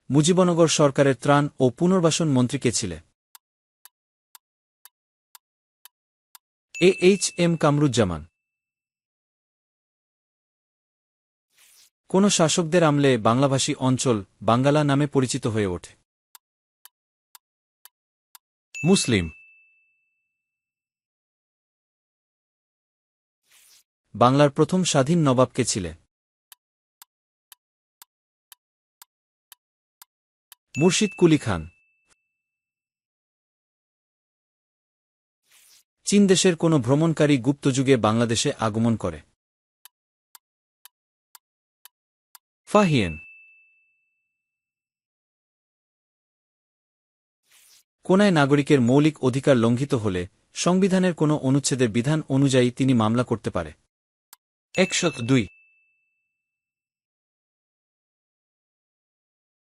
মুজিবনগর সরকারের ত্রাণ ও পুনর্বাসন মন্ত্রী কে ছিলেন? এ.এইচ.এম. কামরুজ্জামান। কোন শাসকদের আমলে বাংলাভাষী অঞ্চল বাঙ্গালা নামে পরিচিত হয়ে ওঠে? মুসলিম। বাংলার প্রথম স্বাধীন নবাব কে ছিলেন? মুর্শিদ কুলি খান। চীন দেশের কোন ভ্রমণকারী গুপ্তযুগে বাংলাদেশে আগমন করে? ফাহিয়েন। কোনায় নাগরিকের মৌলিক অধিকার লঙ্ঘিত হলে সংবিধানের কোন অনুচ্ছেদের বিধান অনুযায়ী তিনি মামলা করতে পারে? 102